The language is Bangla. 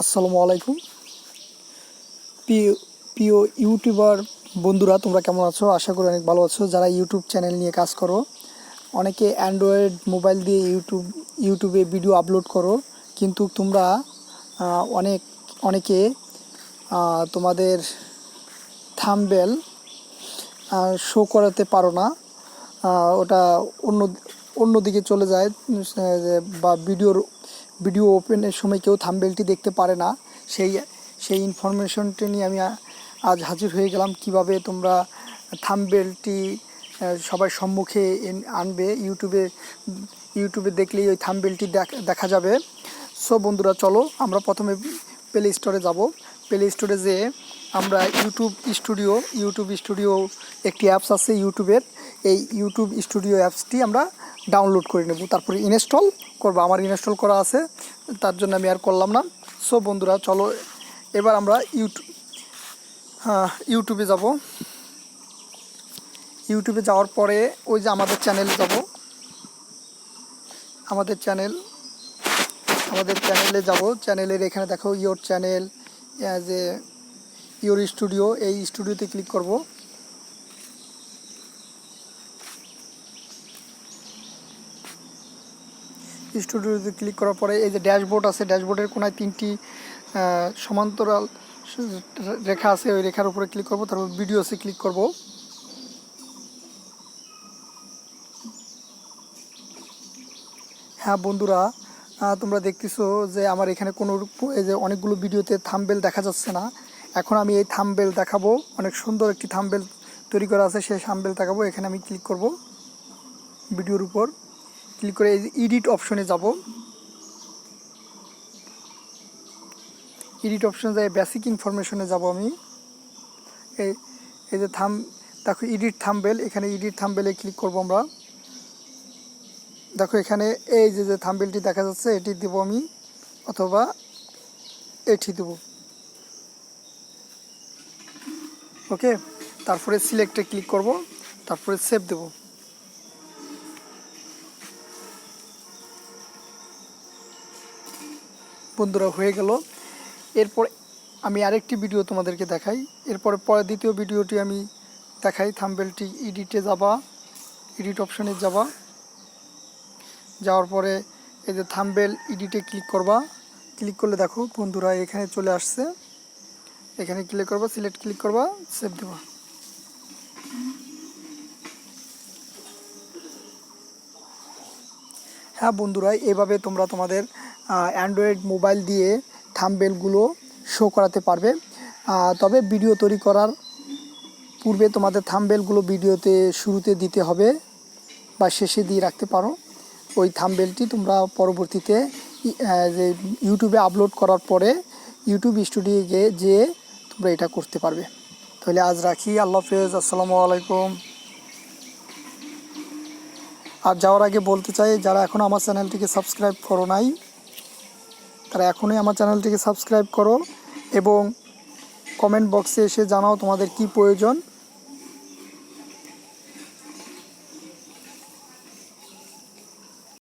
আসসালামু আলাইকুম। প্রিয় প্রিয় ইউটিউবার বন্ধুরা, তোমরা কেমন আছো? আশা করি অনেক ভালো আছো। যারা ইউটিউব চ্যানেল নিয়ে কাজ করো, অনেকে অ্যান্ড্রয়েড মোবাইল দিয়ে ইউটিউবে ভিডিও আপলোড করো, কিন্তু তোমরা অনেকে তোমাদের থাম্বনেল শো করাতে পারো না। ওটা অন্য অন্যদিকে চলে যায়, বা ভিডিও ওপেনের সময় কেউ থাম্বনেলটি দেখতে পারে না। সেই সেই ইনফরমেশনটি নিয়ে আমি আজ হাজির হয়ে গেলাম, কিভাবে তোমরা থাম্বনেলটি সবার সম্মুখে আনবে। ইউটিউবে দেখলেই ওই থাম্বনেলটি দেখা যাবে। সো বন্ধুরা, চলো আমরা প্রথমে প্লে স্টোরে যাব। প্লে স্টোরে যেয়ে আমরা ইউটিউব স্টুডিও একটি অ্যাপস আছে ইউটিউবের। এই ইউটিউব স্টুডিও অ্যাপসটি আমরা ডাউনলোড করে নেব, তারপরে ইনস্টল করবো। আমার ইনস্টল করা আছে, তার জন্য আমি আর করলাম না। সো বন্ধুরা, চলো এবার আমরা ইউটিউবে যাব। ইউটিউবে যাওয়ার পরে ওই যে আমাদের চ্যানেলে যাব। আমাদের চ্যানেলে যাব। চ্যানেলের এখানে দেখো ইয়োর চ্যানেল, যে ইয়োর স্টুডিও, এই স্টুডিওতে ক্লিক করব। স্টুডিওতে ক্লিক করার পরে এই যে ড্যাশবোর্ড আছে, ড্যাশবোর্ডের কোনায় তিনটি সমান্তরাল রেখা আছে, ওই রেখার উপরে ক্লিক করব। তারপর ভিডিওসে ক্লিক করব। হ্যাঁ বন্ধুরা, তোমরা দেখতেছো যে আমার এখানে এই যে অনেকগুলো ভিডিওতে থাম্বনেল দেখা যাচ্ছে না। এখন আমি এই থাম্বনেল দেখাবো। অনেক সুন্দর একটি থাম্বনেল তৈরি করা আছে, সেই থাম্বনেল দেখাবো। এখানে আমি ক্লিক করব, ভিডিওর উপর ক্লিক করে এই যে এডিট অপশনে যাব। এডিট অপশনে যাই বেসিক ইনফরমেশনে যাব আমি। এই যে দেখো এডিট থাম্বনেল, এখানে এডিট থাম্বনেলে ক্লিক করব আমরা। দেখো এখানে এই যে থাম্বনেলটি দেখা যাচ্ছে, এটি দেব আমি, অথবা এটি দেব। ওকে, তারপরে সিলেক্টে ক্লিক করব, তারপরে সেভ দেব। বন্ধুরা, হয়ে গেল। এরপর আমি আরেকটি ভিডিও তোমাদেরকে দেখাই। এরপরে দ্বিতীয় ভিডিওটি আমি দেখাই। থাম্বনেলটি এডিটে যাবা, এডিট অপশনে যাবা। যাওয়ার পরে এই যে থাম্বনেল এডিটে ক্লিক করবা। ক্লিক করলে দেখো বন্ধুরা এখানে চলে আসছে। এখানে ক্লিক করবা, সিলেক্ট ক্লিক করবা, সেভ দেবা। হ্যাঁ বন্ধুরা, এভাবে তোমরা তোমাদের অ্যান্ড্রয়েড মোবাইল দিয়ে থাম্বনেলগুলো শো করাতে পারবে। তবে ভিডিও তৈরি করার পূর্বে তোমাদের থাম্বনেলগুলো ভিডিওতে শুরুতে দিতে হবে, বা শেষে দিয়ে রাখতে পারো। ওই থাম্বনেলটি তোমরা পরবর্তীতে যে ইউটিউবে আপলোড করার পরে ইউটিউব স্টুডিও যেয়ে তোমরা এটা করতে পারবে। তাহলে আজ রাখি। আল্লাহ হাফেজ, আসসালামু আলাইকুম। আর যাওয়ার আগে বলতে চাই, যারা এখনও আমার চ্যানেলটিকে সাবস্ক্রাইব করো নাই, তারা এখনই আমার চ্যানেলটিকে সাবস্ক্রাইব করো এবং কমেন্ট বক্সে এসে জানাও তোমাদের কি প্রয়োজন।